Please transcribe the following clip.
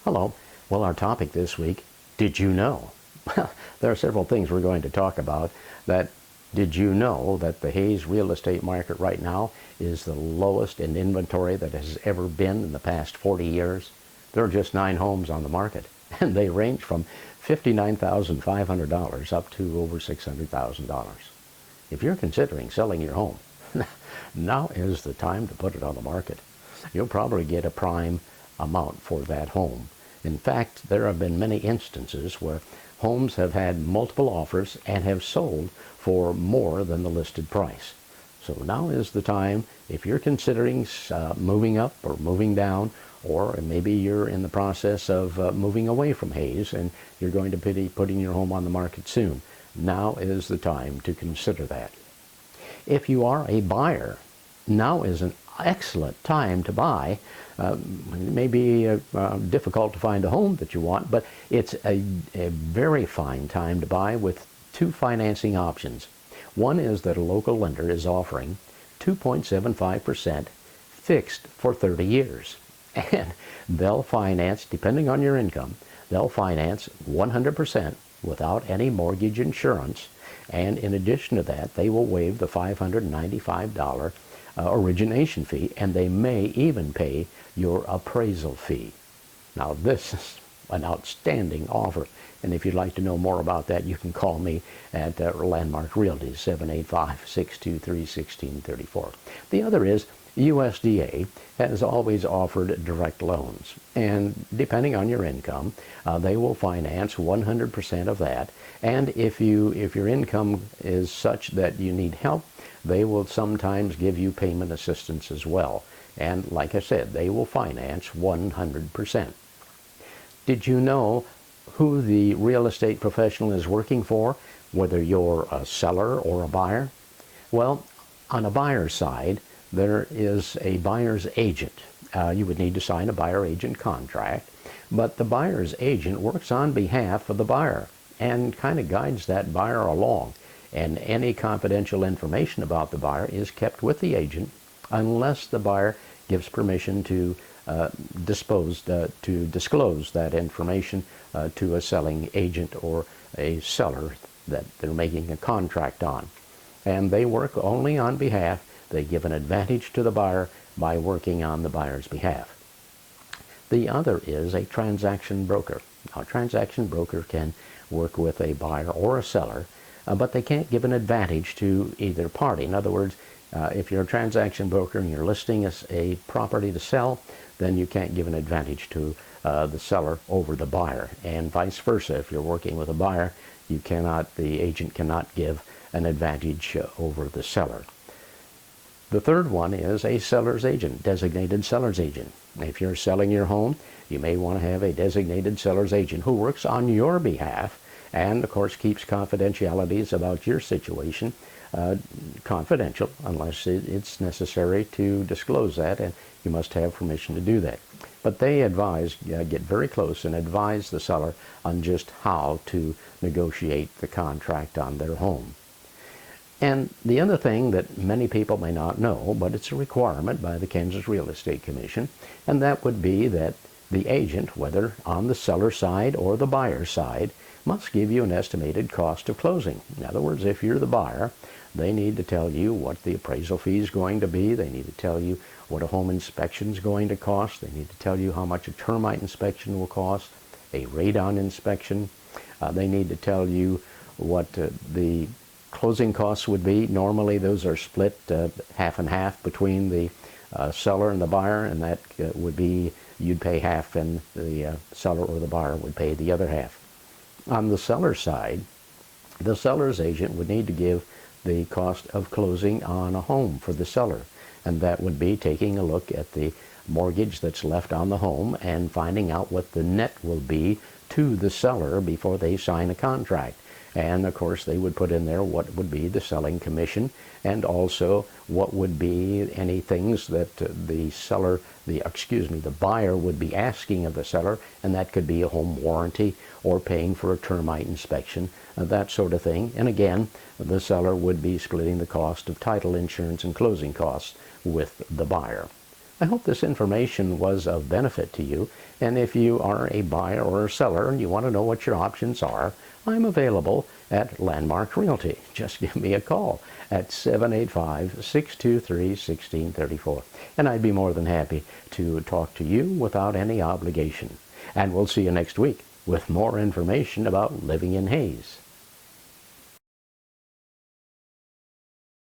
Hello. Well, our topic this week, did you know? Well, there are several things we're going to talk about. Did you know that the Hays real estate market right now is the lowest in inventory that has ever been in the past 40 years? There are just 9 homes on the market, and they range from $59,500 up to over $600,000. If you're considering selling your home, now is the time to put it on the market. You'll probably get a prime amount for that home. In fact, there have been many instances where homes have had multiple offers and have sold for more than the listed price. So now is the time, if you're considering moving up or moving down, or maybe you're in the process of moving away from Hays and you're going to be putting your home on the market soon. Now is the time to consider that. If you are a buyer, now is an excellent time to buy. It may be difficult to find a home that you want, but it's a very fine time to buy with 2 financing options. One is that a local lender is offering 2.75% fixed for 30 years. And they'll finance, depending on your income, they'll finance 100% without any mortgage insurance. And in addition to that, they will waive the $595 origination fee, and they may even pay your appraisal fee. Now, this is an outstanding offer, and if you'd like to know more about that, you can call me at Landmark Realty, 785-623-1634. The other is USDA has always offered direct loans, and depending on your income, they will finance 100% of that. And if your income is such that you need help, they will sometimes give you payment assistance as well. And like I said, they will finance 100%. Did you know who the real estate professional is working for, whether you're a seller or a buyer? Well, on a buyer's side, there is a buyer's agent. You would need to sign a buyer agent contract, but the buyer's agent works on behalf of the buyer and kind of guides that buyer along. And any confidential information about the buyer is kept with the agent unless the buyer gives permission to disclose that information to a selling agent or a seller that they're making a contract on. And they work only on behalf. They give an advantage to the buyer by working on the buyer's behalf. The other is a transaction broker. Now, a transaction broker can work with a buyer or a seller, but they can't give an advantage to either party. In other words, if you're a transaction broker and you're listing a property to sell, then you can't give an advantage to the seller over the buyer, and vice versa. If you're working with a buyer, the agent cannot give an advantage over the seller. The third one is a seller's agent, designated seller's agent. If you're selling your home, you may want to have a designated seller's agent who works on your behalf and, of course, keeps confidentialities about your situation confidential unless it's necessary to disclose that, and you must have permission to do that. But they get very close and advise the seller on just how to negotiate the contract on their home. And the other thing that many people may not know, but it's a requirement by the Kansas Real Estate Commission, and that would be that the agent, whether on the seller side or the buyer side, must give you an estimated cost of closing. In other words, if you're the buyer, they need to tell you what the appraisal fee is going to be. They need to tell you what a home inspection is going to cost. They need to tell you how much a termite inspection will cost, a radon inspection. They need to tell you what the closing costs would be. Normally those are split half and half between the seller and the buyer, and that would be you'd pay half and the seller or the buyer would pay the other half. On the seller side, the seller's agent would need to give the cost of closing on a home for the seller, and that would be taking a look at the mortgage that's left on the home and finding out what the net will be to the seller before they sign a contract. And of course they would put in there what would be the selling commission, and also what would be any things that the buyer would be asking of the seller, and that could be a home warranty or paying for a termite inspection, that sort of thing. And again, the seller would be splitting the cost of title insurance and closing costs with the buyer. I hope this information was of benefit to you, and if you are a buyer or a seller and you want to know what your options are, I'm available at Landmark Realty. Just give me a call at 785-623-1634, and I'd be more than happy to talk to you without any obligation. And we'll see you next week with more information about living in Hays.